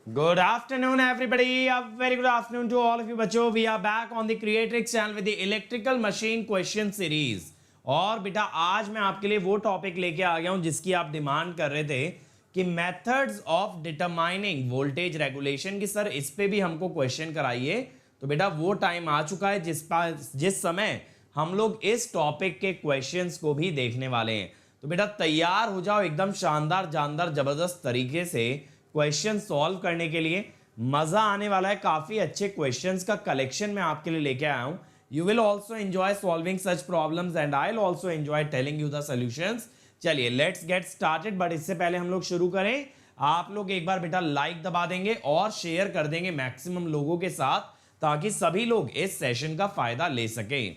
Good afternoon, everybody. A very good afternoon to all of you, बच्चों. We are back on the Creatrix channel with the electrical machine question series. और बेटा आज मैं आपके लिए वो टॉपिक लेके आ गया हूं जिसकी आप डिमांड कर रहे थे कि methods of determining voltage regulation की सर इस पे भी हमको क्वेश्चन कराइए. तो बेटा वो टाइम आ चुका है जिस समय हम लोग इस टॉपिक के क्वेश्चंस को भी देखने वाले हैं. तो बेटा तैयार हो जाओ एकदम शानदार जानदार जबरदस्त तरीके से क्वेश्चन सॉल्व करने के लिए. मजा आने वाला है. काफी अच्छे क्वेश्चंस का कलेक्शन मैं आपके लिए लेके आया हूं. You will also enjoy solving such problems and I will also enjoy telling you the solutions. चलिए लेट्स गेट स्टार्टेड. बट इससे पहले हम लोग शुरू करें, आप लोग एक बार बेटा लाइक दबा देंगे और शेयर कर देंगे मैक्सिमम लोगों के साथ ताकि सभी लोग इस सेशन का फायदा ले सकें.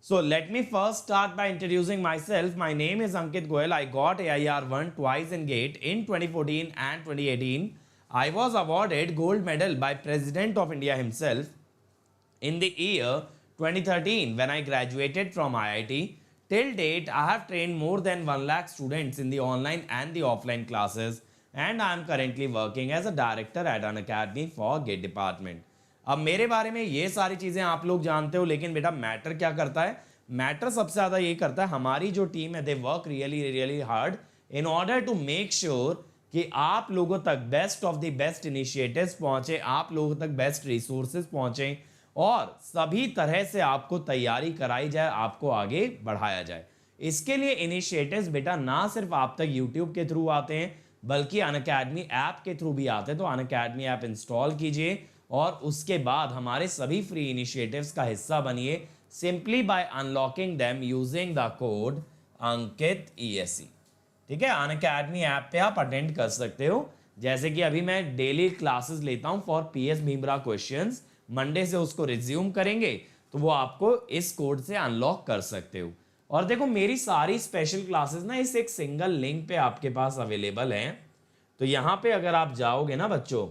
So let me first start by introducing myself. My name is Ankit Goyal. I got AIR1 twice in GATE in 2014 and 2018. I was awarded gold medal by President of India himself in the year 2013 when I graduated from IIT. Till date, I have trained more than 1 lakh students in the online and the offline classes, and I am currently working as a director at an academy for GATE department. अब मेरे बारे में ये सारी चीजें आप लोग जानते हो, लेकिन बेटा मैटर क्या करता है? मैटर सबसे ज्यादा ये करता है हमारी जो टीम है, they work really really hard in order to make sure कि आप लोगों तक best of the best initiatives पहुंचे, आप लोगों तक बेस्ट रिसोर्सेज पहुंचे और सभी तरह से आपको तैयारी कराई जाए, आपको आगे बढ़ाया जाए. इसके लिए इनिशिएटिव्स बेटा ना सिर्फ आप तक यूट्यूब के थ्रू आते हैं बल्कि अनअकैडमी ऐप के थ्रू भी आते हैं. तो अनअकैडमी ऐप इंस्टॉल कीजिए और उसके बाद हमारे सभी फ्री इनिशिएटिव्स का हिस्सा बनिए simply by unlocking them using the code Ankit ESE. ठीक है, अनअकैडमी ऐप पे आप अटेंड कर सकते हो. जैसे कि अभी मैं डेली क्लासेस लेता हूं for PS Bhimra questions. Monday से उसको रिज्यूम करेंगे तो वो आपको इस कोड से अनलॉक कर सकते हो. और देखो मेरी सारी स्पेशल क्लासेस ना इस एक सिंगल लिंक पे आपके पास अवेलेबल हैं. तो यहां पे अगर आप जाओगे ना बच्चों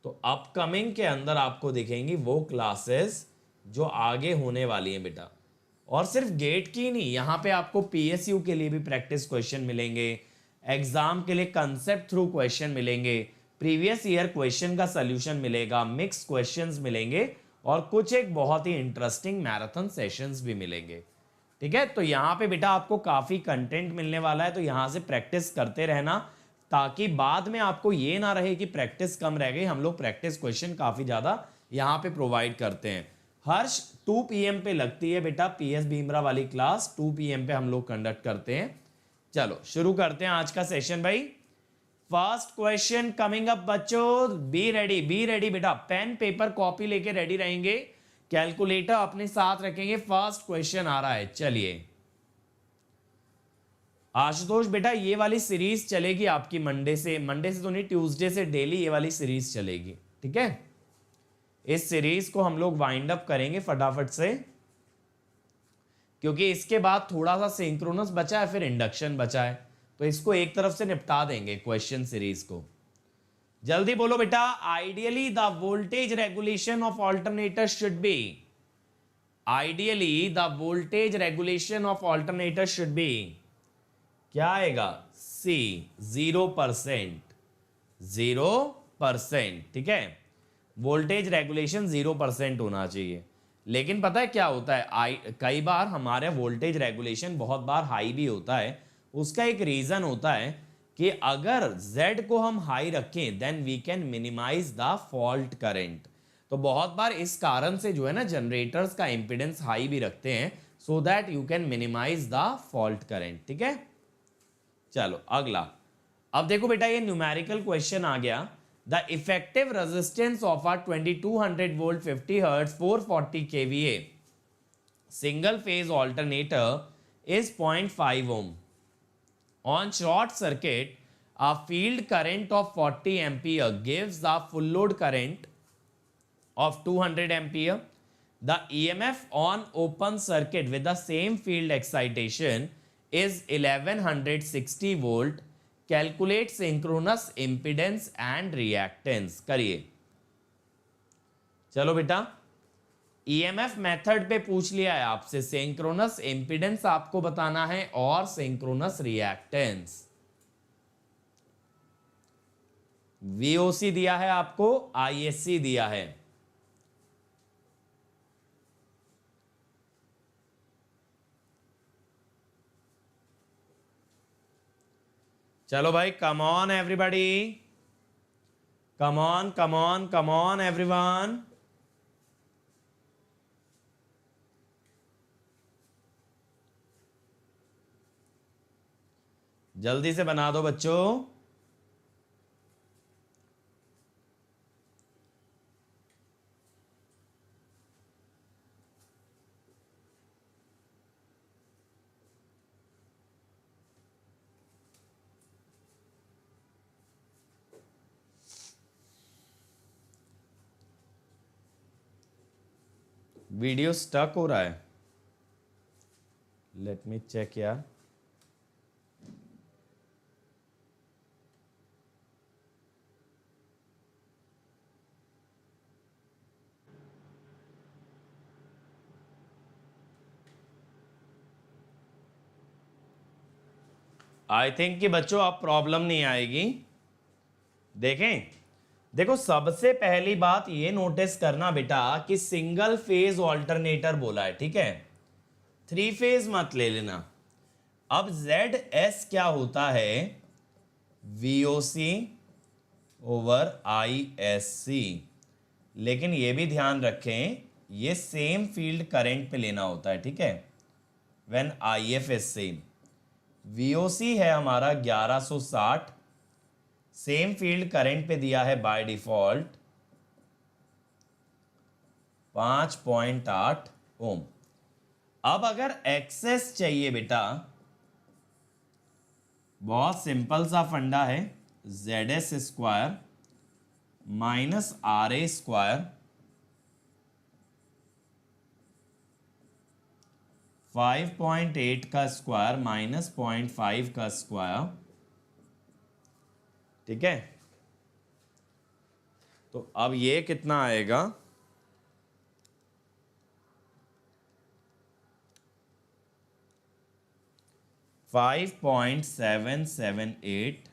तो अपकमिंग के अंदर आपको दिखेंगी वो क्लासेस जो आगे होने वाली हैं बेटा. और सिर्फ गेट की नहीं, यहां पे आपको PSU के लिए भी प्रैक्टिस क्वेश्चन मिलेंगे, एग्जाम के लिए कंसेप्ट थ्रू क्वेश्चन मिलेंगे, प्रीवियस ईयर क्वेश्चन का सॉल्यूशन मिलेगा, मिक्स क्वेश्चंस मिलेंगे और कुछ एक बहुत ही इंटरेस्टिंग मैराथन सेशंस भी मिलेंगे. ठीक है, तो यहां पे बेटा आपको काफी कंटेंट मिलने वाला है. तो यहां से प्रैक्टिस करते रहना ताकि बाद में आपको ये ना रहे कि प्रैक्टिस कम रह गई. हम लोग प्रैक्टिस क्वेश्चन काफी ज्यादा यहाँ पे प्रोवाइड करते हैं. हर्ष 2 PM पे लगती है बेटा PS भीमरा वाली क्लास. 2 PM पे हम लोग कंडक्ट करते हैं. चलो शुरू करते हैं आज का सेशन भाई. फर्स्ट क्वेश्चन कमिंग अप बच्चों. बी रेडी बेटा. पेन पेपर कॉपी लेके रेडी रहेंगे. कैलकुलेटर अपने साथ रखेंगे. फर्स्ट क्वेश्चन आ रहा है. चलिए आशुतोष बेटा ये वाली सीरीज चलेगी आपकी मंडे से तो नहीं, ट्यूसडे से डेली ये वाली सीरीज चलेगी. ठीक है, इस सीरीज को हम लोग वाइंड अप करेंगे फटाफट से क्योंकि इसके बाद थोड़ा सा सिंक्रोनस बचा है, फिर इंडक्शन बचा है. तो इसको एक तरफ से निपटा देंगे क्वेश्चन सीरीज को. जल्दी बोलो बेटा. Ideally the voltage regulation of alternator should be. Ideally the voltage regulation of alternator should be. क्या आएगा? C 0%. 0%. ठीक है, वोल्टेज रेगुलेशन 0% होना चाहिए. लेकिन पता है क्या होता है, कई बार हमारे वोल्टेज रेगुलेशन बहुत बार हाई भी होता है. उसका एक रीजन होता है कि अगर Z को हम हाई रखें then we can minimise the fault current. तो बहुत बार इस कारण से जो है ना जनरेटर्स का इंपीडेंस हाई भी रखते हैं so that you can minimise the fault current. ठीक है, चलो अगला. अब देखो बेटा ये न्यूमेरिकल क्वेश्चन आ गया. The effective resistance of a 2200 volt 50 hertz 440 kVA single phase alternator is 0.5 ohm. On short circuit a field current of 40 ampere gives the full load current of 200 ampere. The EMF on open circuit with the same field excitation is 1160 volt. Calculate synchronous impedance and reactance. करिए. चलो बेटा EMF method पे पूछ लिया है आपसे. Synchronous impedance आपको बताना है और सिंक्रोनस रिएक्टेंस. VOC दिया है आपको, ISC दिया है। चलो भाई, come on everybody, come on come on come on everyone. जल्दी से बना दो बच्चों। वीडियो स्टक हो रहा है, लेट मी चेक यार। आई थिंक कि बच्चों अब प्रॉब्लम नहीं आएगी। देखें, देखो सबसे पहली बात ये नोटिस करना बेटा कि सिंगल फेज ऑल्टरनेटर बोला है, ठीक है, 3 फेज मत ले लेना। अब ZS क्या होता है, VOC ओवर ISC। लेकिन ये भी ध्यान रखें, ये सेम फील्ड करंट पे लेना होता है, ठीक है, when IF is same. VOC है हमारा 1160, सेम फील्ड करंट पे दिया है बाय डिफॉल्ट 5.8 ओम। अब अगर एक्सेस चाहिए बेटा, बहुत सिंपल सा फंडा है, ZS square minus RA square 5.8 का स्क्वायर माइनस 0.5 का स्क्वायर, ठीक है। तो अब ये कितना आएगा, $5.778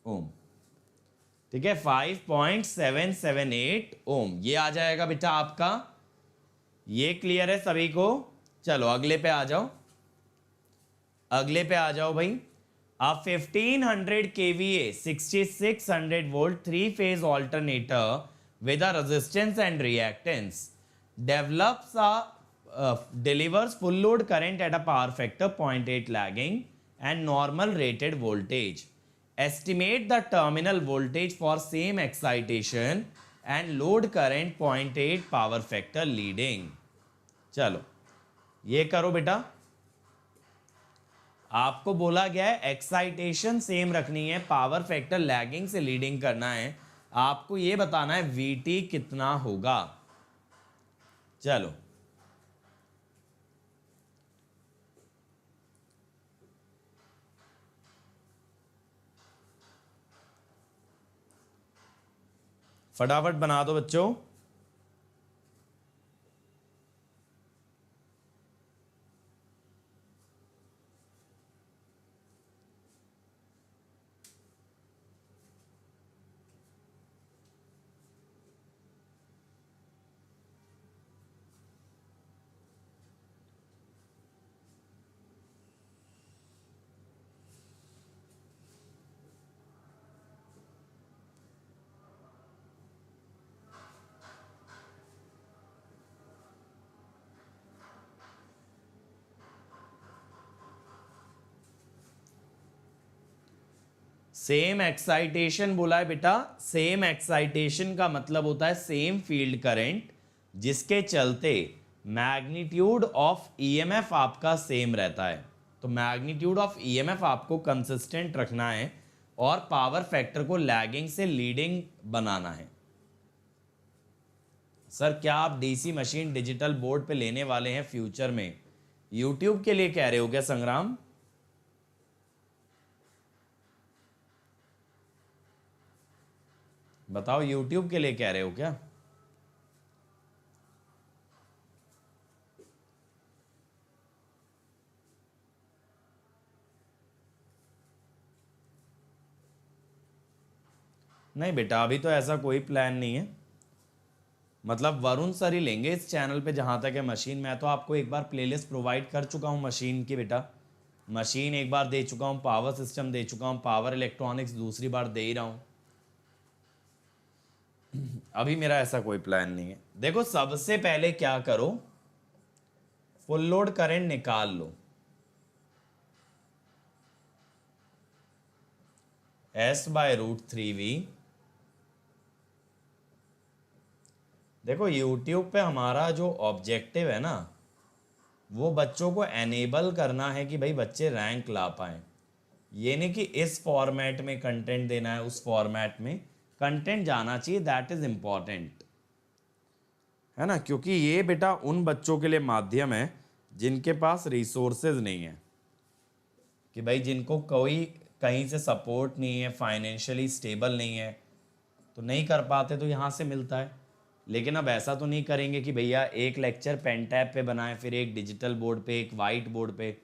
ओम, ठीक है, 5.778 ओम ये आ जाएगा बेटा आपका। ये क्लियर है सभी को? चलो अगले पे आ जाओ, अगले पे आ जाओ भाई। अब 1500 kVA 6600 volt 3 phase alternator with a resistance and reactance delivers full load current at a power factor 0.8 lagging and normal rated voltage. Estimate the terminal voltage for same excitation and load current 0.8 power factor leading. चलो ये करो बेटा। आपको बोला गया है excitation same रखनी है, पावर फैक्टर लैगिंग से लीडिंग करना है, आपको ये बताना है VT कितना होगा। चलो फटाफट बना दो बच्चों। सेम एक्साइटेशन बोला है बेटा, सेम एक्साइटेशन का मतलब होता है सेम फील्ड करंट, जिसके चलते मैग्नीट्यूड ऑफ EMF आपका सेम रहता है। तो मैग्नीट्यूड ऑफ EMF आपको कंसिस्टेंट रखना है और पावर फैक्टर को लैगिंग से लीडिंग बनाना है। सर क्या आप DC मशीन डिजिटल बोर्ड पे लेने वाले हैं फ्यूचर में? YouTube के लिए कह रहे हो क्या संग्राम? बताओ, YouTube के लिए कह रहे हो क्या? नहीं बेटा, अभी तो ऐसा कोई प्लान नहीं है। मतलब वरुण सर ही लेंगे इस चैनल पे जहाँ तक है मशीन। मैं तो आपको एक बार प्लेलिस्ट प्रोवाइड कर चुका हूँ मशीन की बेटा। मशीन एक बार दे चुका हूँ, पावर सिस्टम दे चुका हूँ, पावर इलेक्ट्रॉनिक्स दूसरी बार दे ही रहा हूँ। अभी मेरा ऐसा कोई प्लान नहीं है। देखो सबसे पहले क्या करो, फुल लोड करंट निकाल लो। S/√3V। देखो यूट्यूब पे हमारा जो ऑब्जेक्टिव है ना, वो बच्चों को एनेबल करना है कि भाई बच्चे रैंक ला पाएं। ये नहीं कि इस फॉर्मेट में कंटेंट देना है, उस फॉर्मेट में कंटेंट जाना चाहिए। दैट इज इम्पॉर्टेंट, है ना। क्योंकि ये बेटा उन बच्चों के लिए माध्यम है जिनके पास रिसोर्सेज नहीं है, कि भाई जिनको कोई कहीं से सपोर्ट नहीं है, फाइनेंशियली स्टेबल नहीं है, तो नहीं कर पाते, तो यहाँ से मिलता है। लेकिन अब ऐसा तो नहीं करेंगे कि भैया एक लेक्चर पेन टैब पे बनाए, फिर एक डिजिटल बोर्ड पे, एक वाइट बोर्ड पे।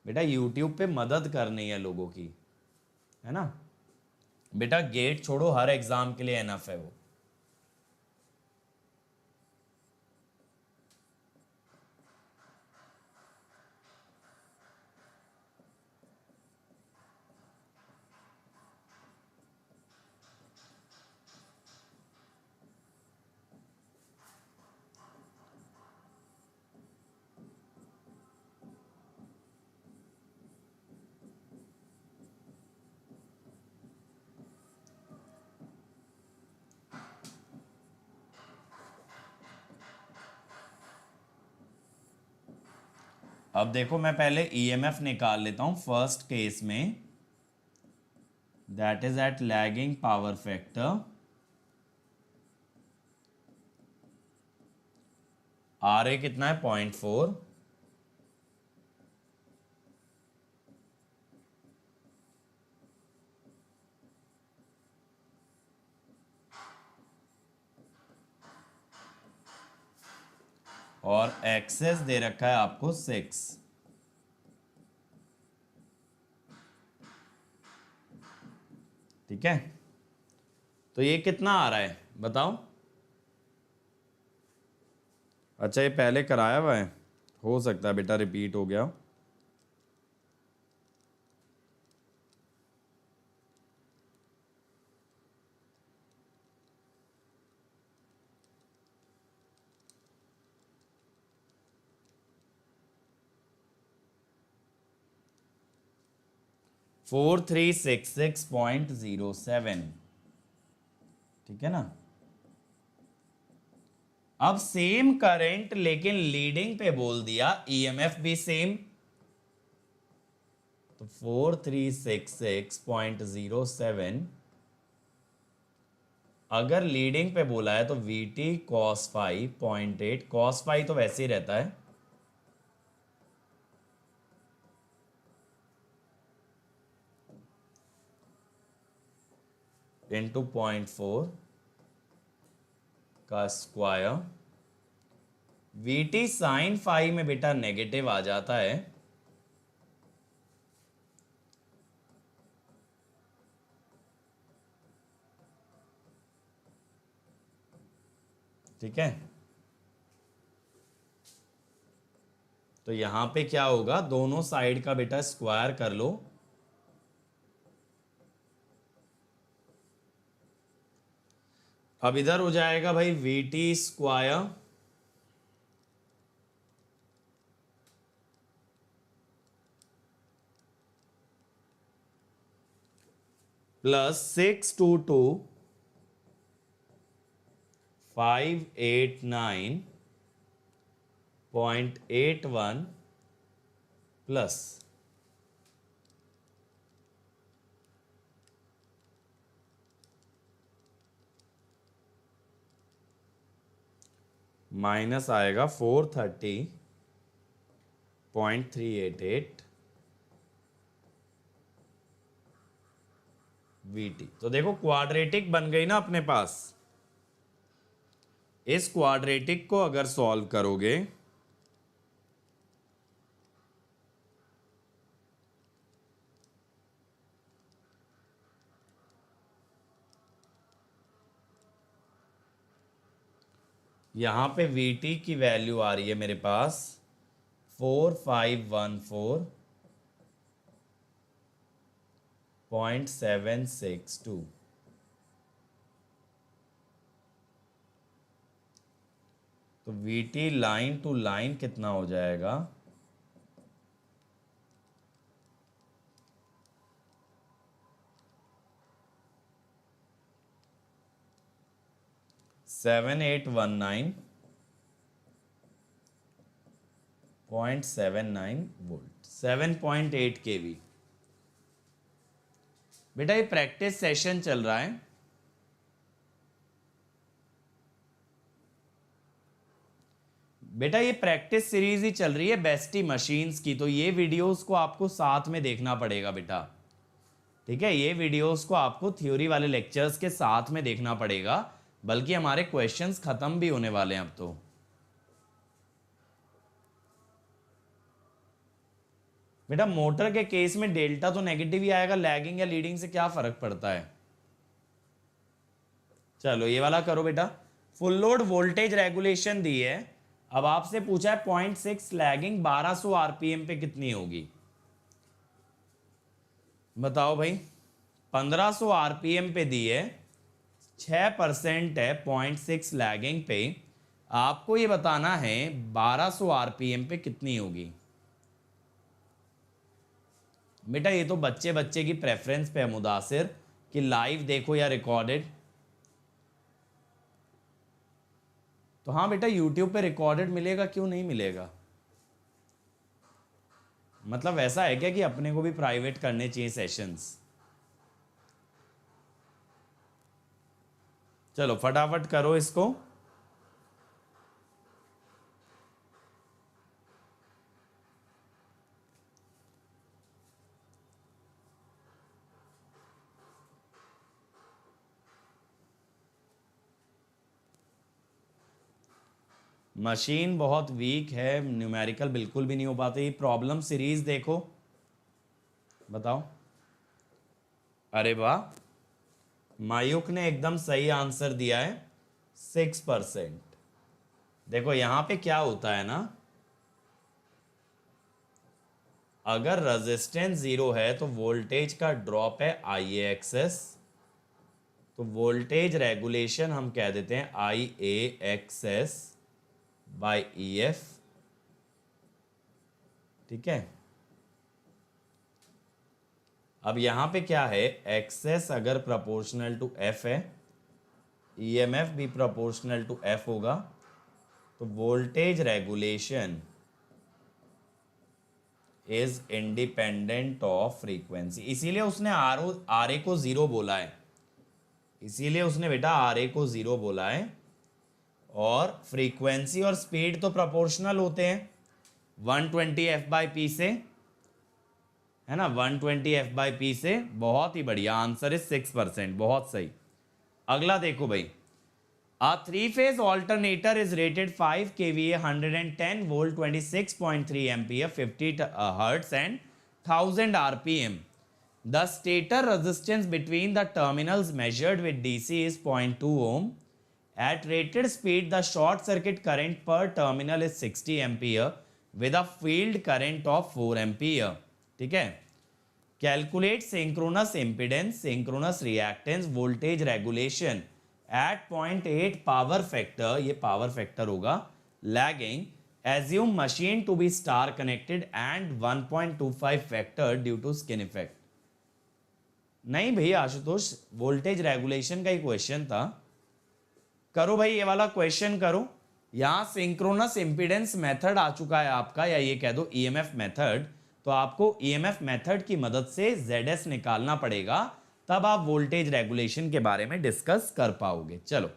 बेटा यूट्यूब पे मदद करनी है लोगों की, है ना। बेटा गेट छोड़ो, हर एग्जाम के लिए एनफ है वो। अब देखो मैं पहले ईएमएफ निकाल लेता हूं फर्स्ट केस में, that is at lagging power factor. R A कितना है, 0.4। और एक्सेस दे रखा है आपको 6। ठीक है, तो ये कितना आ रहा है बताओ। अच्छा ये पहले कराया हुआ है, हो सकता है बेटा रिपीट हो गया। फोर 4366.07। ठीक है ना। अब सेम करंट लेकिन लीडिंग पे बोल दिया, ईएमएफ भी सेम। तो 4366.07 अगर लीडिंग पे बोला है तो VT cos phi 0.8। cos phi तो वैसे ही रहता है, इंटू 0.4 का स्क्वायर। VT साइन फाई में बेटा नेगेटिव आ जाता है, ठीक है। तो यहां पे क्या होगा, दोनों साइड का बेटा स्क्वायर कर लो। अब इधर हो जाएगा भाई VT square plus 622,589.81 plus minus आएगा 430.388 VT। तो देखो क्वाड्रेटिक बन गई ना अपने पास। इस क्वाड्रेटिक को अगर सॉल्व करोगे यहाँ पे VT की वैल्यू आ रही है मेरे पास 4514.762। तो VT लाइन टू लाइन कितना हो जाएगा? 7819.79 वोल्ट, 7.8 kV। बेटा ये प्रैक्टिस सेशन चल रहा है। बेटा ये प्रैक्टिस सीरीज ही चल रही है बेस्टी मशीन्स की, तो ये वीडियोस को आपको साथ में देखना पड़ेगा बेटा। ठीक है, ये वीडियोस को आपको थ्योरी वाले लेक्चर्स के साथ में देखना पड़ेगा, बल्कि हमारे क्वेश्चंस खत्म भी होने वाले हैं अब तो। बेटा मोटर के केस में डेल्टा तो नेगेटिव ही आएगा, लैगिंग या लीडिंग से क्या फर्क पड़ता है। चलो ये वाला करो बेटा। फुल लोड वोल्टेज रेगुलेशन दी है, अब आपसे पूछा है 0.6 लैगिंग 1200 आरपीएम पे कितनी होगी। बताओ भाई, 1500 आरपीएम पे दी है, 6% है 0.6 लैगिंग पे, आपको ये बताना है 1200 आरपीएम पे कितनी होगी। बेटा ये तो बच्चे बच्चे की प्रेफरेंस पे है मुदासिर, कि लाइव देखो या रिकॉर्डेड। तो हाँ बेटा यूट्यूब पे रिकॉर्डेड मिलेगा, क्यों नहीं मिलेगा। मतलब ऐसा है क्या कि अपने को भी प्राइवेट करने चाहिए सेशंस। चलो फटाफट करो इसको। मशीन बहुत वीक है, न्यूमेरिकल बिल्कुल भी नहीं हो पाते। प्रॉब्लम सीरीज देखो, बताओ। अरे वाह, मायूक ने एकदम सही आंसर दिया है, 6%। देखो यहां पे क्या होता है ना, अगर रेजिस्टेंस 0 है तो वोल्टेज का ड्रॉप है IAXS, तो वोल्टेज रेगुलेशन हम कह देते हैं IAXS बाय EF। ठीक है, अब यहां पे क्या है, एक्सेस अगर प्रोपोर्शनल टू F है, EMF भी प्रोपोर्शनल टू F होगा, तो voltage regulation is independent of frequency. इसीलिए उसने RA को 0 बोला है, इसीलिए उसने बेटा RA को 0 बोला है। और फ्रीक्वेंसी और स्पीड तो प्रोपोर्शनल होते हैं 120 F/P से, है ना, 120 F/P से। बहुत ही बढ़िया, आंसर इज 6%, बहुत सही। अगला देखो भाई, a 3-phase alternator is rated 5 kVA 110 volt 26.3 ampere 50 hertz and 1000 rpm. The stator resistance between the terminals measured with DC is 0.2 ohm. At rated speed, the short circuit current per terminal is 60 ampere with a field current of 4 ampere. ठीक है, calculate synchronous impedance, synchronous reactance, voltage regulation at 0.8 power factor, ये power factor होगा, lagging, assume machine to be star connected and 1.25 factor due to skin effect। नहीं भैया Ashutosh, voltage regulation का ही question था। करो भाई ये वाला क्वेश्चन करो। यहां सिंक्रोनस इंपीडेंस मेथड आ चुका है आपका, या ये कह दो EMF मेथड। तो आपको EMF मेथड की मदद से ZS निकालना पड़ेगा, तब आप वोल्टेज रेगुलेशन के बारे में डिस्कस कर पाओगे। चलो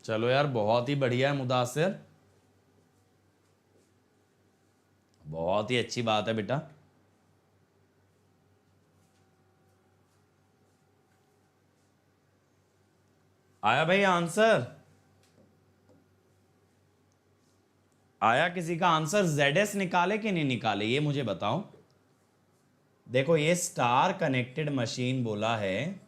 चलो यार, बहुत ही बढ़िया है मुदासिर, बहुत ही अच्छी बात है बेटा। आया भाई आंसर? आया किसी का आंसर? ZS निकाले कि नहीं निकाले, ये मुझे बताओ। देखो ये स्टार कनेक्टेड मशीन बोला है,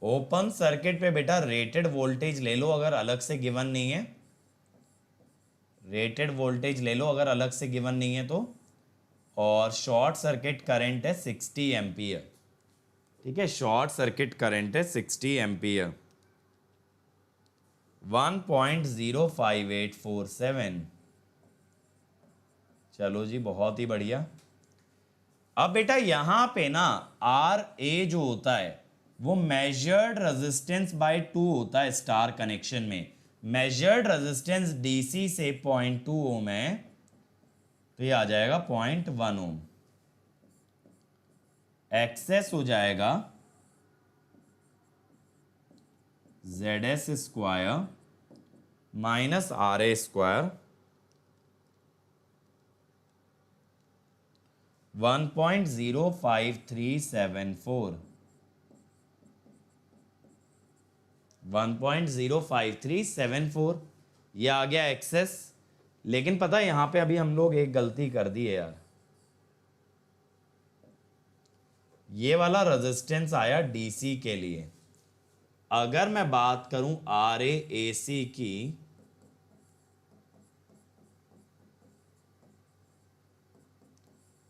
ओपन सर्किट पे बेटा रेटेड वोल्टेज ले लो अगर अलग से गिवन नहीं है, रेटेड वोल्टेज ले लो अगर अलग से गिवन नहीं है तो, और शॉर्ट सर्किट करंट है 60 एम्पियर। ठीक है, शॉर्ट सर्किट करंट है 60 एम्पियर, 1.05847। चलो जी, बहुत ही बढ़िया। अब बेटा यहां पे ना आर ए जो होता है वो मेजर्ड रेजिस्टेंस बाय 2 होता है स्टार कनेक्शन में। मेजर्ड रेजिस्टेंस डीसी से 0.2 ओम है, तो ये आ जाएगा 0.1 ओम। एक्सेस हो जाएगा ZS square minus RA square, 1.05374, 1.05374 ये आ गया एक्सेस। लेकिन पता है यहां पे अभी हम लोग एक गलती कर दी है यार, ये वाला रेजिस्टेंस आया डीसी के लिए। अगर मैं बात करूं RAAC की,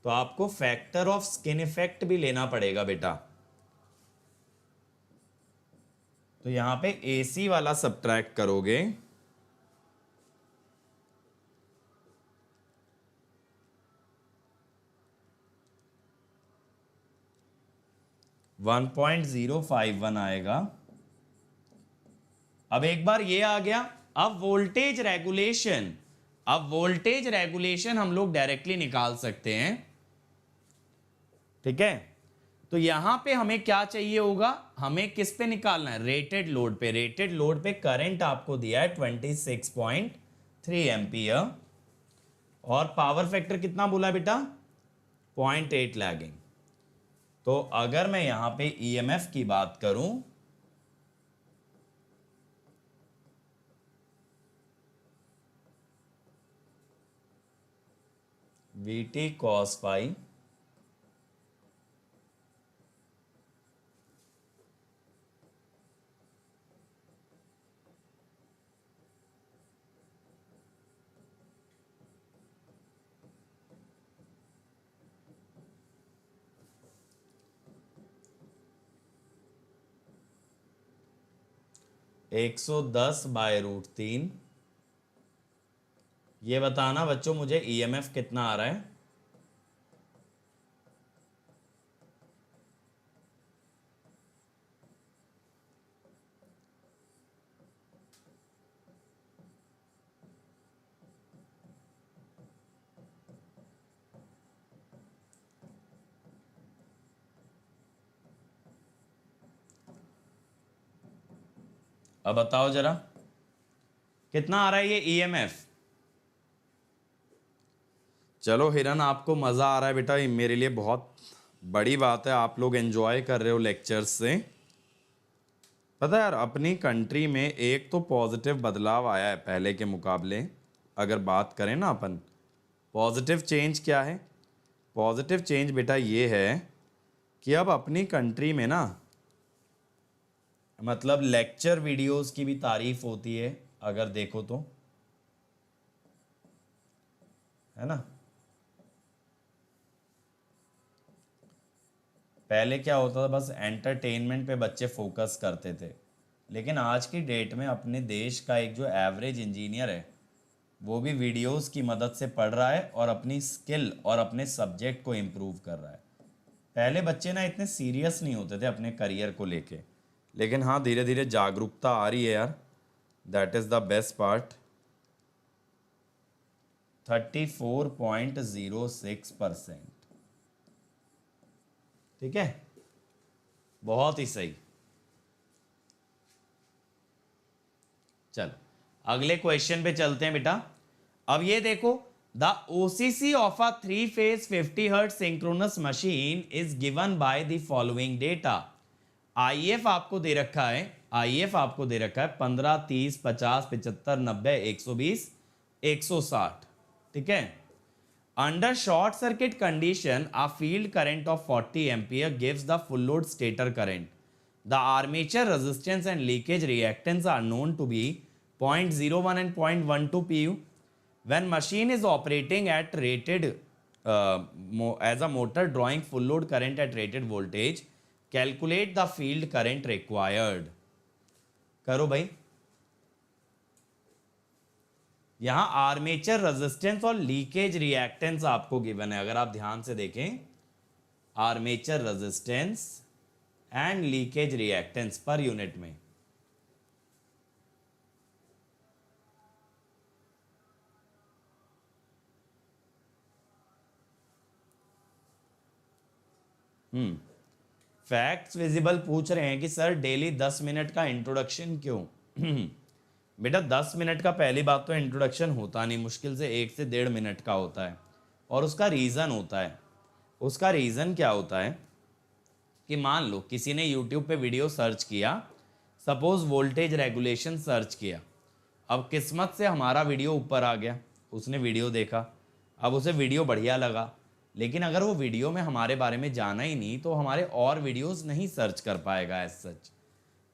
तो आपको फैक्टर ऑफ स्किन इफेक्ट भी लेना पड़ेगा बेटा। तो यहां पे AC वाला सब्ट्रैक्ट करोगे, 1.051 आएगा। अब एक बार ये आ गया, अब वोल्टेज रेगुलेशन, अब वोल्टेज रेगुलेशन हम लोग डायरेक्टली निकाल सकते हैं। ठीक है, तो यहां पे हमें क्या चाहिए होगा, हमें किस पे निकालना है, रेटेड लोड पे। रेटेड लोड पे करंट आपको दिया है 26.3 एम्पियर, और पावर फैक्टर कितना बोला है बेटा, 0.8 लैगिंग। तो अगर मैं यहां पे EMF की बात करूं, VT cos phi एक 110/√3। ये बताना बच्चों मुझे EMF कितना आ रहा है। अब बताओ जरा कितना आ रहा है ये EMF। चलो हिरन, आपको मज़ा आ रहा है बेटा, ये मेरे लिए बहुत बड़ी बात है, आप लोग एंजॉय कर रहे हो लेक्चर्स से। पता है यार, अपनी कंट्री में एक तो पॉजिटिव बदलाव आया है पहले के मुकाबले। अगर बात करें ना अपन, पॉजिटिव चेंज क्या है, पॉजिटिव चेंज बेटा ये है कि अब अपनी कंट्री में ना, मतलब लेक्चर वीडियोस की भी तारीफ होती है अगर देखो तो, है ना। पहले क्या होता था, बस एंटरटेनमेंट पे बच्चे फोकस करते थे, लेकिन आज की डेट में अपने देश का एक जो एवरेज इंजीनियर है वो भी वीडियोस की मदद से पढ़ रहा है और अपनी स्किल और अपने सब्जेक्ट को इम्प्रूव कर रहा है। पहले बच्चे ना इतने सीरियस नहीं होते थे अपने करियर को लेके, लेकिन हाँ धीरे धीरे जागरूकता आ रही है यार, that is the best part. 34.06%। ठीक है, बहुत ही सही। चलो अगले क्वेश्चन पे चलते हैं बेटा। अब ये देखो, the OCC of a 3-phase 50 hertz synchronous machine is given by the following data. If आपको दे रखा है, आईएफ आपको दे रखा है 15, 30, 50, 75, 90, 120, 160। ठीक है। Under short circuit condition a field current of 40 ampere gives the full load stator current. The armature resistance and leakage reactance are known to be 0.01 and 0.12 pu. When machine is operating at rated as a motor drawing full load current at rated voltage, calculate the field current required. करो भाई। यहां armature resistance और leakage reactance आपको given है। अगर आप ध्यान से देखें, armature resistance and leakage reactance per unit में। फैक्ट्स विजिबल पूछ रहे हैं कि सर डेली 10 मिनट का इंट्रोडक्शन क्यों? बेटा 10 मिनट का पहली बात तो इंट्रोडक्शन होता नहीं, मुश्किल से 1 से 1.5 मिनट का होता है। और उसका रीज़न होता है, उसका रीज़न क्या होता है कि मान लो किसी ने यूट्यूब पे वीडियो सर्च किया, सपोज वोल्टेज रेगुलेशन सर्च किया। अब किस्मत से हमारा वीडियो ऊपर आ गया, उसने वीडियो देखा, अब उसे वीडियो बढ़िया लगा, लेकिन अगर वो वीडियो में हमारे बारे में जाना ही नहीं तो हमारे और वीडियोस नहीं सर्च कर पाएगा एज सच।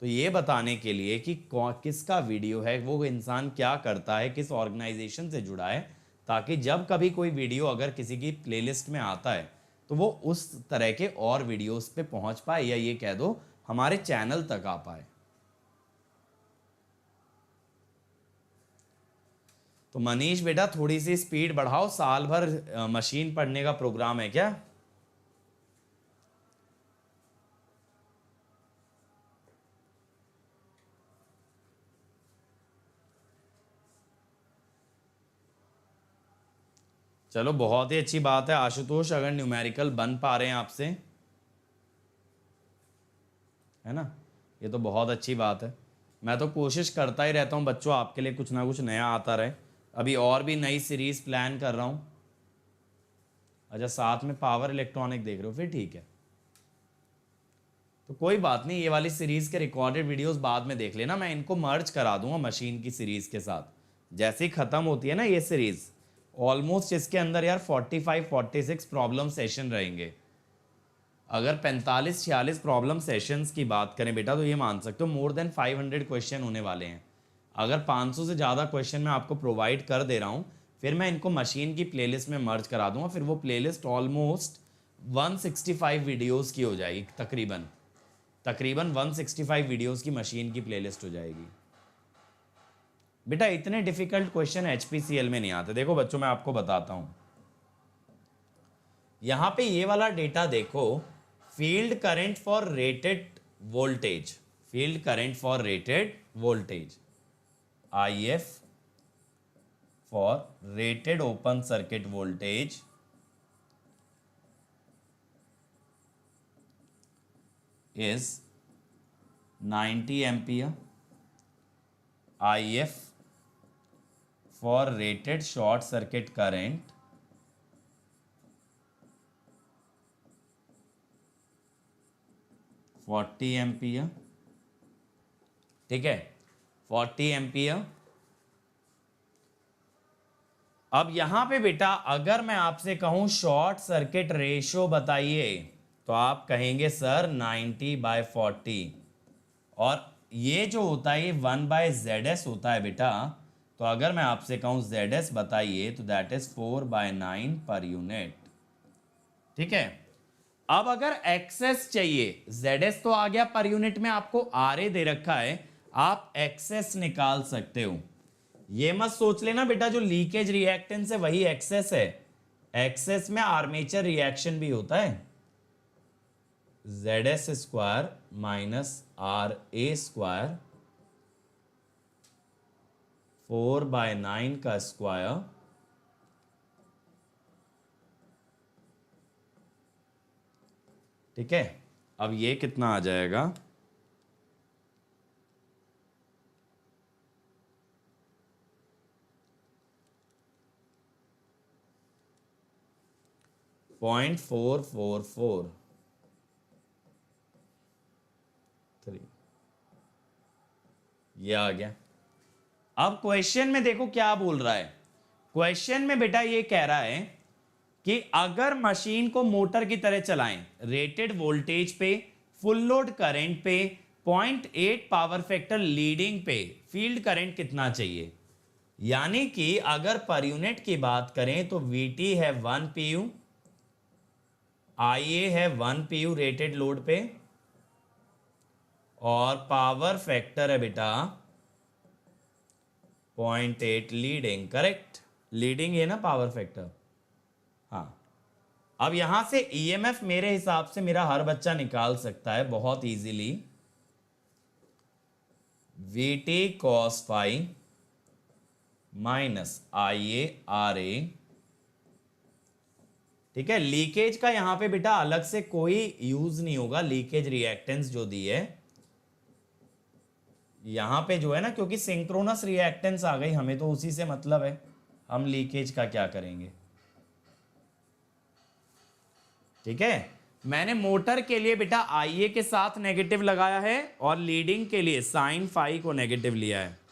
तो ये बताने के लिए कि किसका वीडियो है, वो इंसान क्या करता है, किस ऑर्गेनाइजेशन से जुड़ा है, ताकि जब कभी कोई वीडियो अगर किसी की प्लेलिस्ट में आता है तो वो उस तरह के और वीडियोस पे पहुंच पाए, या ये कह दो हमारे चैनल तक आ पाए। तो मनीष बेटा थोड़ी सी स्पीड बढ़ाओ, साल भर मशीन पढ़ने का प्रोग्राम है क्या? चलो बहुत ही अच्छी बात है आशुतोष, अगर न्यूमेरिकल बन पा रहे हैं आपसे, है ना, ये तो बहुत अच्छी बात है। मैं तो कोशिश करता ही रहता हूँ बच्चों आपके लिए कुछ ना कुछ नया आता रहे। अभी और भी नई सीरीज प्लान कर रहा हूँ। अच्छा साथ में पावर इलेक्ट्रॉनिक देख रहे हो, फिर ठीक है, तो कोई बात नहीं, ये वाली सीरीज के रिकॉर्डेड वीडियोस बाद में देख लेना, मैं इनको मर्ज करा दूंगा मशीन की सीरीज के साथ। जैसे ही खत्म होती है ना ये सीरीज, ऑलमोस्ट इसके अंदर यार 45-46 प्रॉब्लम सेशन रहेंगे। अगर 45-46 प्रॉब्लम सेशंस की बात करें बेटा तो ये मान सकते हो मोर देन 500 क्वेश्चन होने वाले हैं। अगर 500 से ज़्यादा क्वेश्चन मैं आपको प्रोवाइड कर दे रहा हूँ, फिर मैं इनको मशीन की प्लेलिस्ट में मर्ज करा दूंगा, फिर वो प्लेलिस्ट ऑलमोस्ट 165 वीडियोस की हो जाएगी, तकरीबन 165 वीडियोस की मशीन की प्लेलिस्ट हो जाएगी। बेटा इतने डिफिकल्ट क्वेश्चन एचपीसीएल में नहीं आते। देखो बच्चों मैं आपको बताता हूं, यहां पे ये वाला डेटा देखो, field current for rated voltage, field current for rated voltage, if for rated open circuit voltage is 90 ampere, IF for rated short circuit current (40 ampere). ठीक है, 40 एम्पियर। अब यहां पे बेटा अगर मैं आपसे कहूं शॉर्ट सर्किट रेशो बताइए, तो आप कहेंगे सर 90/40, और ये जो होता है ये 1/ZS होता है बेटा। तो अगर मैं आपसे कहूं ZS बताइए तो दैट इज 4/9 पर यूनिट। ठीक है, अब अगर एक्सेस चाहिए, ZS तो आ गया पर यूनिट में, आपको RA दे रखा है, आप एक्सेस निकाल सकते हो। ये मत सोच लेना बेटा जो लीकेज रिएक्टेंस है वही एक्सेस है, एक्सेस में आर्मेचर रिएक्शन भी होता है। ZS square minus RA square 4/9 का स्क्वायर ठीक है, अब ये कितना आ जाएगा, 0.4443, ये आ गया। अब क्वेश्चन में देखो क्या बोल रहा है। क्वेश्चन में बेटा ये कह रहा है कि अगर मशीन को मोटर की तरह चलाएं, रेटेड वोल्टेज पे, फुल लोड करंट पे, 0.8 पावर फैक्टर लीडिंग पे फील्ड करंट कितना चाहिए। यानी कि अगर पर यूनिट की बात करें तो VT है 1 PU, IA है 1 PU रेटेड लोड पे, और पावर फैक्टर है बेटा 0.8 लीडिंग। करेक्ट, लीडिंग है ना पावर फैक्टर। हाँ, अब यहां से EMF मेरे हिसाब से मेरा हर बच्चा निकाल सकता है बहुत easily. VT cos phi minus IA RA। ठीक है, लीकेज का यहां पे बेटा अलग से कोई यूज नहीं होगा, लीकेज रिएक्टेंस जो दी है यहां पे जो है ना, क्योंकि सिंक्रोनस रिएक्टेंस आ गई, हमें तो उसी से मतलब है, हम लीकेज का क्या करेंगे। ठीक है, मैंने मोटर के लिए बेटा IA के साथ नेगेटिव लगाया है और लीडिंग के लिए साइन फाई को नेगेटिव लिया है।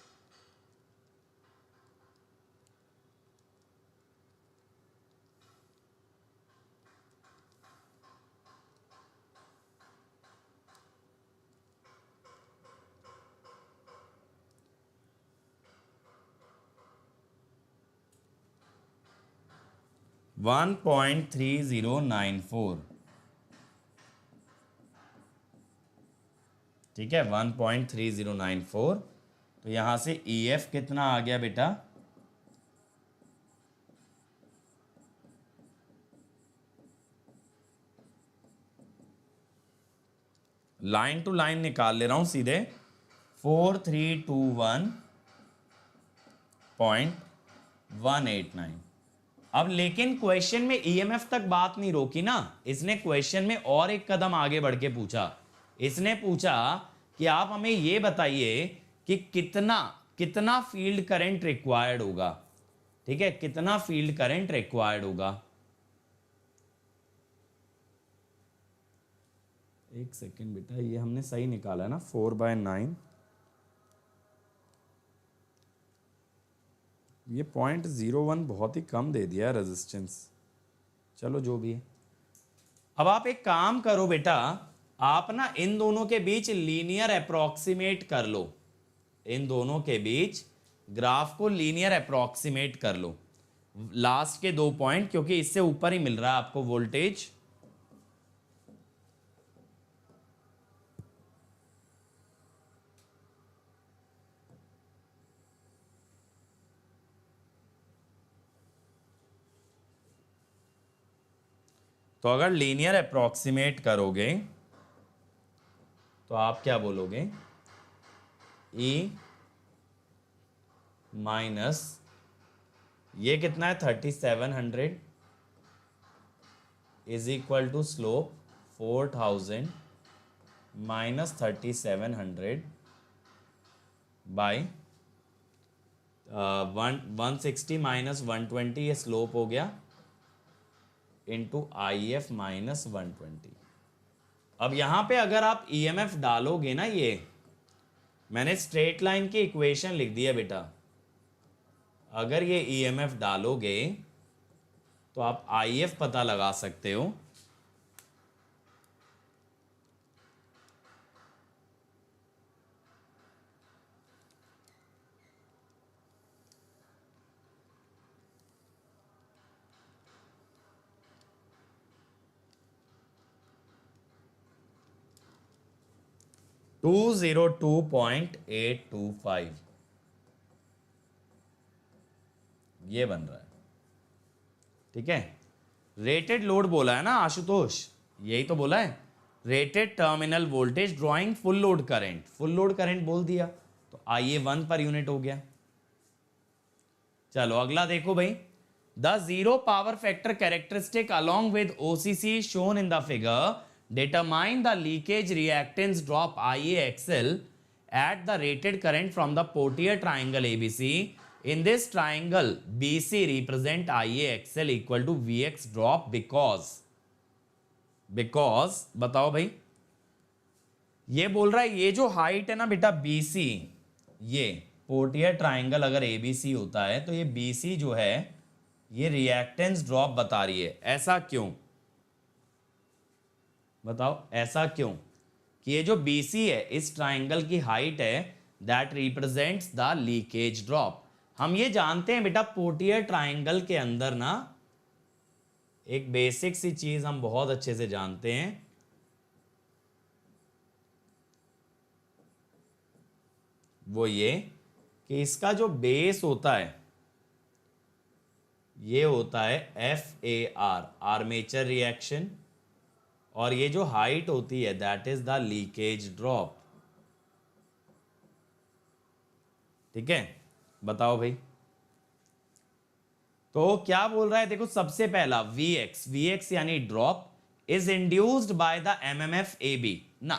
वन 1.3094, ठीक है, 1.3094। तो यहां से EF कितना आ गया बेटा, लाइन टू लाइन निकाल ले रहा हूं सीधे, 4321.189। अब लेकिन क्वेश्चन में EMF तक बात नहीं रोकी ना, इसने क्वेश्चन में और एक कदम आगे बढ़ के पूछा। इसने पूछा कि आप हमें ये बताइए कि कितना कितना फील्ड करंट रिक्वायर्ड होगा। ठीक है, कितना फील्ड करंट रिक्वायर्ड होगा। एक सेकेंड बेटा, ये हमने सही निकाला ना, 4/9, ये 0.01 बहुत ही कम दे दिया रेजिस्टेंस। चलो जो भी है, अब आप एक काम करो बेटा, आप ना इन दोनों के बीच लीनियर अप्रोक्सीमेट कर लो, इन दोनों के बीच ग्राफ को लीनियर अप्रोक्सीमेट कर लो, लास्ट के 2 पॉइंट, क्योंकि इससे ऊपर ही मिल रहा है आपको वोल्टेज। तो अगर लीनियर अप्रोक्सीमेट करोगे तो आप क्या बोलोगे, E माइनस ये कितना है 3700 is equal to slope 4000 minus 3700 by 160 minus 120, ये स्लोप हो गया, इंटू IF माइनस 120। अब यहां पे अगर आप EMF डालोगे ना, ये मैंने स्ट्रेट लाइन की इक्वेशन लिख दी है बेटा, अगर ये EMF डालोगे तो आप IF पता लगा सकते हो। टू 202.825 ये बन रहा है। ठीक है, रेटेड लोड बोला है ना आशुतोष, यही तो बोला है, rated terminal voltage drawing full load current, full load current बोल दिया तो IA1 पर यूनिट हो गया। चलो अगला देखो भाई, the zero power factor characteristic along with OCC shown in the figure determine the leakage reactance drop IAXL at the rated current from the Portier triangle ABC. In this triangle BC represent IAXL equal to VX drop because बताओ भाई, ये बोल रहा है ये जो height है ना बेटा BC, ये पोर्टियर ट्राइंगल अगर ABC होता है तो ये BC जो है ये रिएक्टेंस ड्रॉप बता रही है। ऐसा क्यों बताओ, ऐसा क्यों कि ये जो BC है इस ट्राइंगल की हाइट है that represents the leakage drop. हम ये जानते हैं बेटा पोर्टियर ट्राइंगल के अंदर ना एक बेसिक सी चीज हम बहुत अच्छे से जानते हैं, वो ये कि इसका जो बेस होता है ये होता है FAR, आर्मेचर रिएक्शन, और ये जो हाइट होती है that is the leakage drop. ठीक है, बताओ भाई। तो क्या बोल रहा है, देखो सबसे पहला VX यानी drop is induced by the MMF AB ना,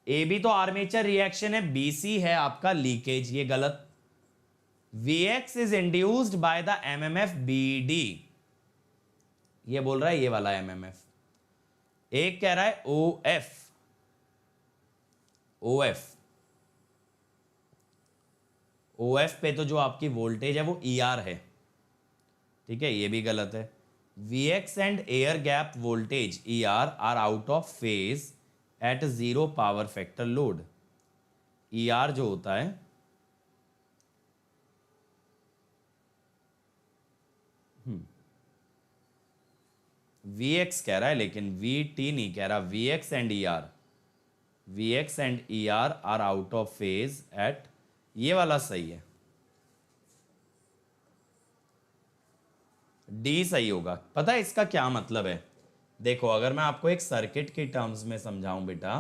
AB तो आर्मेचर रिएक्शन है, BC है आपका लीकेज, ये गलत। VX is induced by the MMF BD, ये बोल रहा है ये वाला MMF। एक कह रहा है OF पे तो जो आपकी वोल्टेज है वो ER है, ठीक है, ये भी गलत है। VX and air gap voltage ER are out of phase at 0 power factor load. ER जो होता है VX कह रहा है लेकिन VT नहीं कह रहा, VX and ER are out of phase at, ये वाला सही है, D सही होगा। पता है इसका क्या मतलब है, देखो अगर मैं आपको एक सर्किट के टर्म्स में समझाऊं बेटा,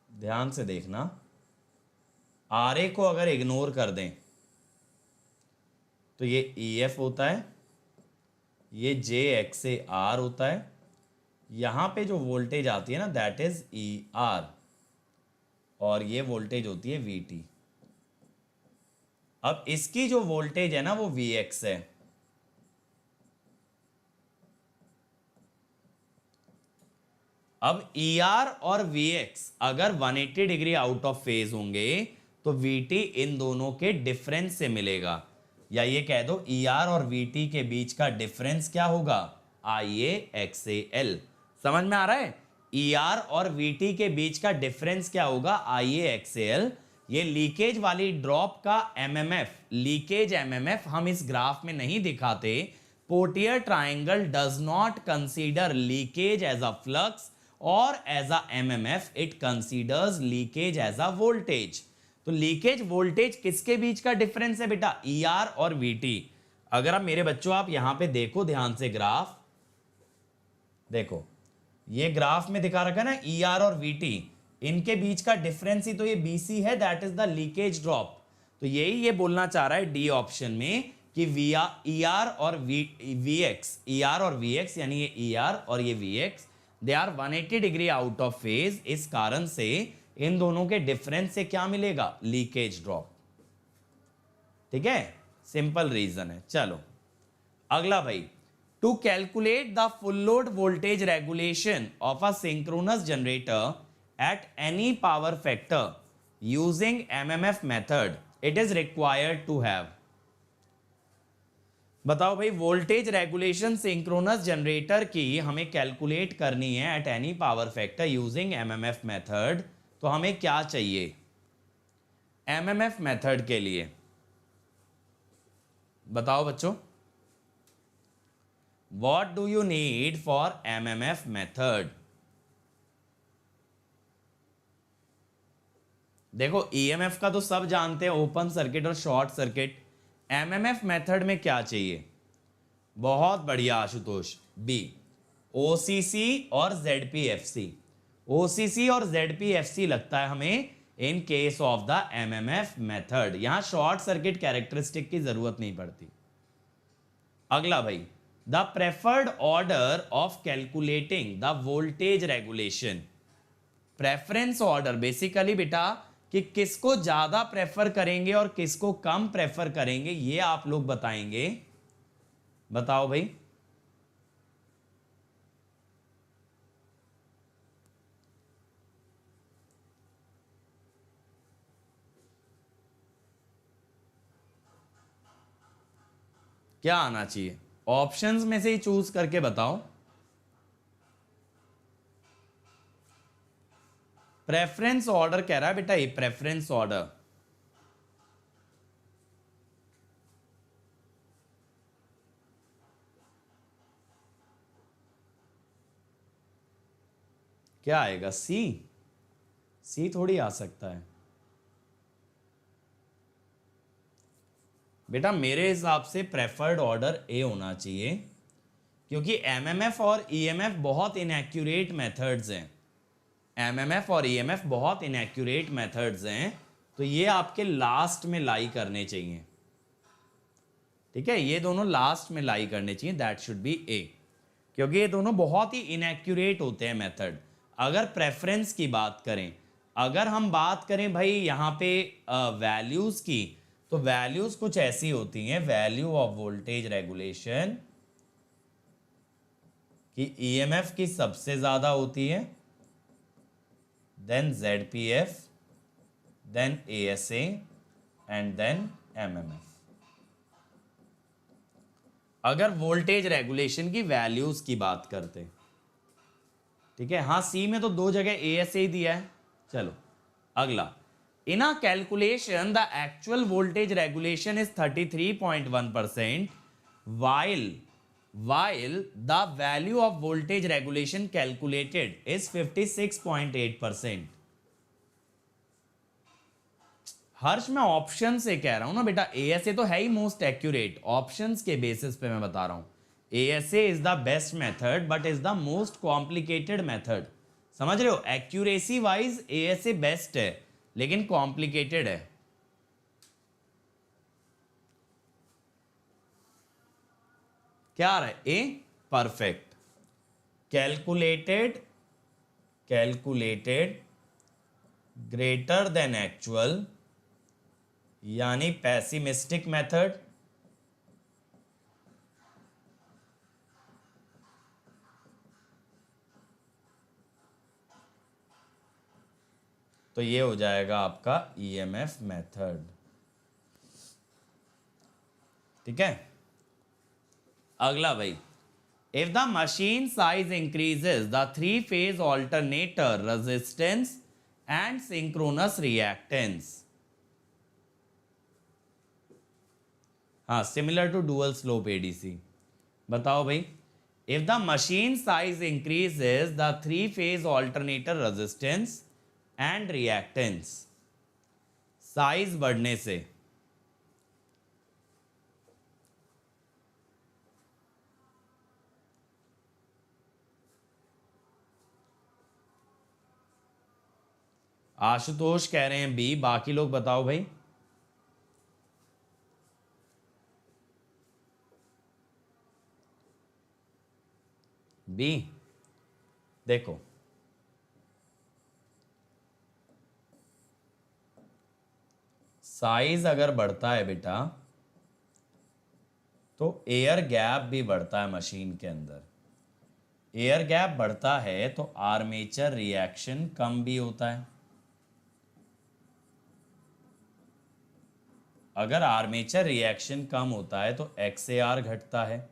ध्यान से देखना, RA को अगर इग्नोर कर दें तो ये EF होता है, ये JXAR होता है, यहां पे जो वोल्टेज आती है ना दैट इज ER, और ये वोल्टेज होती है VT। अब इसकी जो वोल्टेज है ना वो VX है, अब ER और VX अगर 180 डिग्री आउट ऑफ फेज होंगे तो VT इन दोनों के डिफरेंस से मिलेगा, या ये कह दो ER और VT के बीच का डिफरेंस क्या होगा, IAXAL। समझ में आ रहा है, ER और VT के बीच का डिफरेंस क्या होगा, IAXAL। ये लीकेज वाली ड्रॉप का MMF, लीकेज MMF हम इस ग्राफ में नहीं दिखाते। Potier triangle does not consider leakage as a flux और as a MMF, it considers leakage as a voltage. तो लीकेज वोल्टेज किसके बीच का डिफरेंस है बेटा, ER और VT। अगर आप मेरे बच्चों आप यहां पे देखो ध्यान से ग्राफ, देखो ये ग्राफ में दिखा रखा है ना ER और VT, इनके बीच का डिफरेंस ही तो ये BC है, that is the leakage drop. तो यही ये बोलना चाह रहा है D ऑप्शन में कि ER और VX यानी ये ER और ये VX they are 180 degree out of phase, इस कारण से इन दोनों के डिफरेंस से क्या मिलेगा, लीकेज ड्रॉप। ठीक है, सिंपल रीजन है। चलो अगला भाई, to calculate the full load voltage regulation of a synchronous generator at any power factor using MMF method, it is required to have। बताओ भाई, वोल्टेज रेगुलेशन सिंक्रोनस जनरेटर की हमें कैलकुलेट करनी है at any power factor using MMF method, तो हमें क्या चाहिए MMF मेथड के लिए, बताओ बच्चों, what do you need for MMF method. देखो EMF का तो सब जानते हैं, ओपन सर्किट और शॉर्ट सर्किट। MMF मेथड में क्या चाहिए, बहुत बढ़िया आशुतोष, B, OCC और ZPFC। OCC और ZPFC लगता है हमें in case of the MMF method. यहां शॉर्ट सर्किट कैरेक्टरिस्टिक की जरूरत नहीं पड़ती। अगला भाई, the preferred order of calculating the voltage regulation. Preference order basically बेटा कि किसको ज्यादा प्रेफर करेंगे और किसको कम प्रेफर करेंगे, ये आप लोग बताएंगे। बताओ भाई। क्या आना चाहिए? ऑप्शंस में से ही चूज करके बताओ। प्रेफरेंस ऑर्डर कह रहा है बेटा, ये प्रेफरेंस ऑर्डर। क्या आएगा? सी। सी थोड़ी आ सकता है बेटा, मेरे हिसाब से प्रेफर्ड ऑर्डर ए होना चाहिए, क्योंकि एमएमएफ और ईएमएफ बहुत इनएक्यूरेट मेथड्स हैं। एमएमएफ और ईएमएफ बहुत इनएक्यूरेट मेथड्स हैं, तो ये आपके लास्ट में लाई करने चाहिए। ठीक है, ये दोनों लास्ट में लाई करने चाहिए, दैट शुड बी ए, क्योंकि ये दोनों बहुत ही इनएक्यूरेट होते हैं मेथड। अगर प्रेफरेंस की बात करें, अगर हम बात करें भाई यहाँ पे वैल्यूज की, तो वैल्यूज कुछ ऐसी होती हैं, वैल्यू ऑफ वोल्टेज रेगुलेशन कि ईएमएफ की सबसे ज्यादा होती है, then ZPF, then ASA and then MMF। अगर वोल्टेज रेगुलेशन की वैल्यूज की बात करते, ठीक है। हाँ, सी में तो दो जगह ASA ही दिया है। चलो अगला, in a calculation the actual voltage regulation is 33.1%, while the value of voltage regulation calculated is 56.8%। हर्ष मैं ऑप्शन से कह रहा हूं ना बेटा, ASA तो है ही मोस्ट एक्यूरेट, ऑप्शंस के बेसिस पे मैं बता रहा हूं। ASA is the best method but is the most complicated method. समझ रहे हो? एक्यूरेसी वाइज ASA बेस्ट है, लेकिन कॉम्प्लिकेटेड है। क्या आ रहा है? A perfect. Calculated greater than actual, यानी पैसिमिस्टिक मेथड। तो ये हो जाएगा आपका EMF मेथड। ठीक है, अगला भाई, if the machine size increases the three phase alternator resistance and synchronous reactance, हाँ similar to dual slope ADC। बताओ भाई, if the machine size increases the three phase alternator resistance and reactance, size बढ़ने से आशुतोष कह रहे हैं B, बाकी लोग बताओ भाई। बी। देखो साइज अगर बढ़ता है बेटा तो एयर गैप भी बढ़ता है मशीन के अंदर। एयर गैप बढ़ता है तो आर्मेचर रिएक्शन कम भी होता है। अगर आर्मेचर रिएक्शन कम होता है तो XAR घटता है,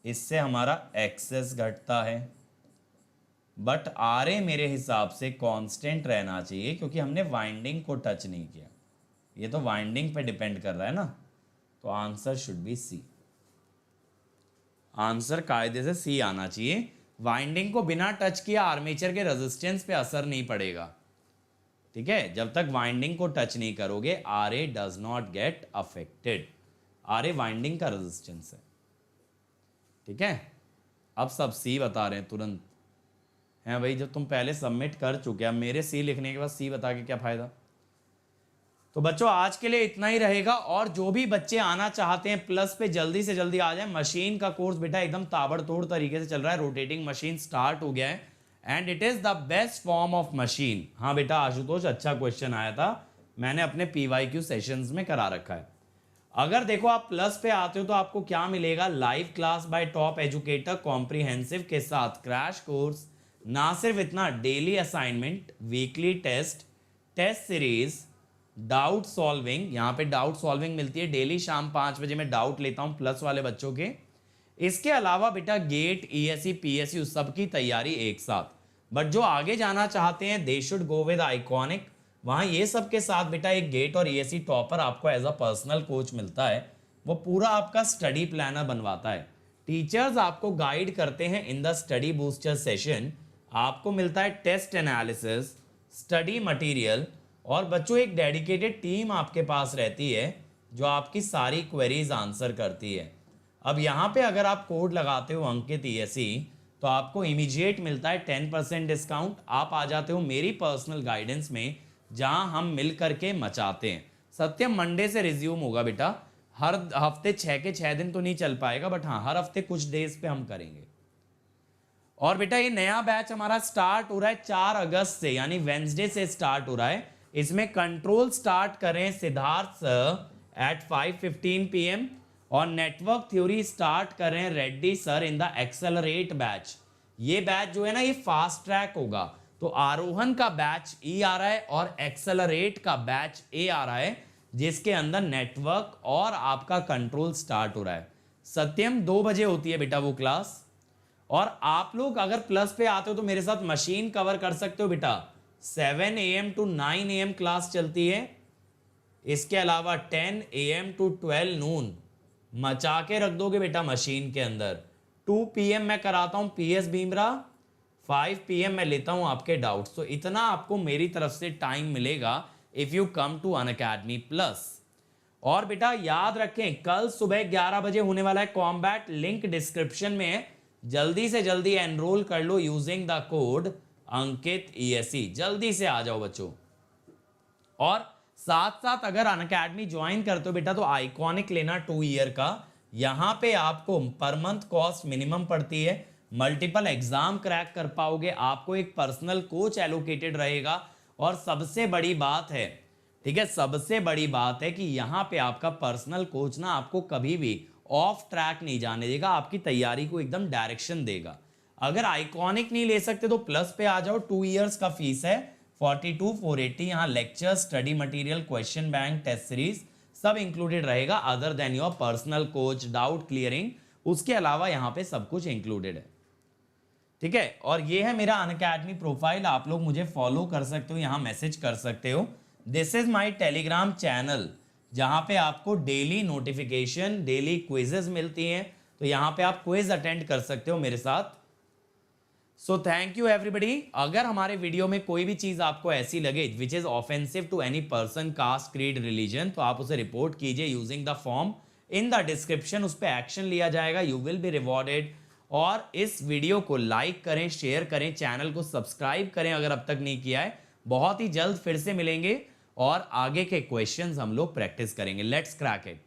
इससे हमारा एक्सेस घटता है। बट RA मेरे हिसाब से कांस्टेंट रहना चाहिए, क्योंकि हमने वाइंडिंग को टच नहीं किया। ये तो वाइंडिंग पे डिपेंड कर रहा है ना, तो answer should be C. Answer कायदे से सी आना चाहिए। वाइंडिंग को बिना टच किया आर्मेचर के रेजिस्टेंस पे असर नहीं पड़ेगा। ठीक है, जब तक वाइंडिंग को टच नहीं करोगे RA does not get affected. RA winding का रेजिस्टेंस है। ठीक है, अब सब सी बता रहे हैं तुरंत। हैं भाई, जब तुम पहले सबमिट कर चुके, अब मेरे सी लिखने के बाद सी बता के क्या फायदा? तो बच्चों आज के लिए इतना ही रहेगा, और जो भी बच्चे आना चाहते हैं प्लस पे जल्दी से जल्दी आ जाए। मशीन का कोर्स बेटा एकदम ताबड़तोड़ तरीके से चल रहा है, रोटेटिंग मशीन स्टार्ट हो गया है and it is the best form of machine. हाँ बेटा आशुतोष, अच्छा क्वेश्चन आया था, मैंने अपने PYQ सेशंस में करा रखा है। अगर देखो आप प्लस पे आते हो तो आपको क्या मिलेगा, live class by top educator comprehensive के साथ क्रैश कोर्स। ना सिर्फ इतना, daily assignment, weekly test, test series, doubt solving. यहाँ पे डाउट सॉल्विंग मिलती है डेली शाम 5 बजे, मैं डाउट लेता हूँ प्लस वाले बच्चों के। इसके अलावा बेटा गेट, ESE, PSU सबकी तैयारी एक साथ। बट जो आगे जाना चाहते हैं they should go with iconic, वहाँ ये सब के साथ बेटा एक गेट और ESE टॉपर आपको एज अ पर्सनल कोच मिलता है, वो पूरा आपका स्टडी प्लानर बनवाता है। टीचर्स आपको गाइड करते हैं in the study booster session, आपको मिलता है टेस्ट एनालिसिस, स्टडी मटेरियल, और बच्चों एक डेडिकेटेड टीम आपके पास रहती है जो आपकी सारी क्वेरीज आंसर करती है। अब यहाँ पे अगर आप कोड लगाते हो अंकित ESE तो आपको इमीडिएट मिलता है 10% डिस्काउंट। आप आ जाते हो मेरी पर्सनल गाइडेंस में जहां हम मिल करके मचाते हैं। सत्यम मंडे से रिज्यूम होगा बेटा, हर हफ्ते 6 के 6 दिन तो नहीं चल पाएगा, बट हाँ हर हफ्ते कुछ डेज पे हम करेंगे। और बेटा ये नया बैच हमारा स्टार्ट हो रहा है 4 अगस्त से, यानी वेंसडे से स्टार्ट हो रहा है। इसमें कंट्रोल स्टार्ट करें सिद्धार्थ एट 5:15 PM और नेटवर्क थ्योरी स्टार्ट करें Reddy sir in the accelerate batch. ये बैच जो है ना ये फास्ट ट्रैक होगा, तो आरोहण का बैच E आ रहा है और एक्सेलरेट का बैच A आ रहा है, जिसके अंदर नेटवर्क और आपका कंट्रोल स्टार्ट हो रहा है। सत्यम 2 बजे होती है बेटा वो क्लास। और आप लोग अगर प्लस पे आते हो तो मेरे साथ मशीन कवर कर सकते हो बेटा, 7 AM to 9 AM क्लास चलती है। इसके अलावा 10 AM to 12 नून मचा के रख दोगे बेटा मशीन के अंदर। 2 PM मैं कराता हूं PS बीमरा, 5 PM मैं लेता हूं आपके डाउट्स। तो इतना आपको मेरी तरफ से टाइम मिलेगा if you come to Unacademy plus. और बेटा याद रखें कल सुबह 11 बजे होने वाला है कॉम्बैट, लिंक डिस्क्रिप्शन में है, जल्दी से जल्दी एनरोल कर लो using the code Ankit ESE। जल्दी से आ जाओ बच्चों। और साथ साथ अगर अनअकैडमी ज्वाइन करते हो बेटा तो आइकॉनिक लेना 2 ईयर का। यहां पे आपको पर मंथ कॉस्ट मिनिमम पड़ती है, मल्टीपल एग्जाम क्रैक कर पाओगे, आपको एक पर्सनल कोच एलोकेटेड रहेगा, और सबसे बड़ी बात है, ठीक है, सबसे बड़ी बात है कि यहाँ पे आपका पर्सनल कोच ना आपको कभी भी ऑफ ट्रैक नहीं जाने देगा, आपकी तैयारी को एकदम डायरेक्शन देगा। अगर आइकॉनिक नहीं ले सकते तो प्लस पे आ जाओ, 2 इयर्स का फीस है 42,480। यहाँ lecture, study material, question bank, test series सब इंक्लूडेड रहेगा, other than your personal coach, doubt clearing, उसके अलावा यहाँ पे सब कुछ इंक्लूडेड है, ठीक है। और ये है मेरा अनअकैडमी प्रोफाइल, आप लोग मुझे फॉलो कर सकते हो, यहाँ मैसेज कर सकते हो। This is my Telegram channel जहाँ पे आपको डेली नोटिफिकेशन, डेली क्विजेज मिलती हैं, तो यहाँ पे आप क्विज अटेंड कर सकते हो मेरे साथ। So thank you everybody. अगर हमारे वीडियो में कोई भी चीज आपको ऐसी लगे which is offensive to any person, caste, creed, religion, तो आप उसे रिपोर्ट कीजिए using the form in the description, उस पर एक्शन लिया जाएगा, यू विल बी रिवॉर्डेड। और इस वीडियो को लाइक करें, शेयर करें, चैनल को सब्सक्राइब करें अगर अब तक नहीं किया है। बहुत ही जल्द फिर से मिलेंगे और आगे के क्वेश्चंस हम लोग प्रैक्टिस करेंगे। Let's crack it.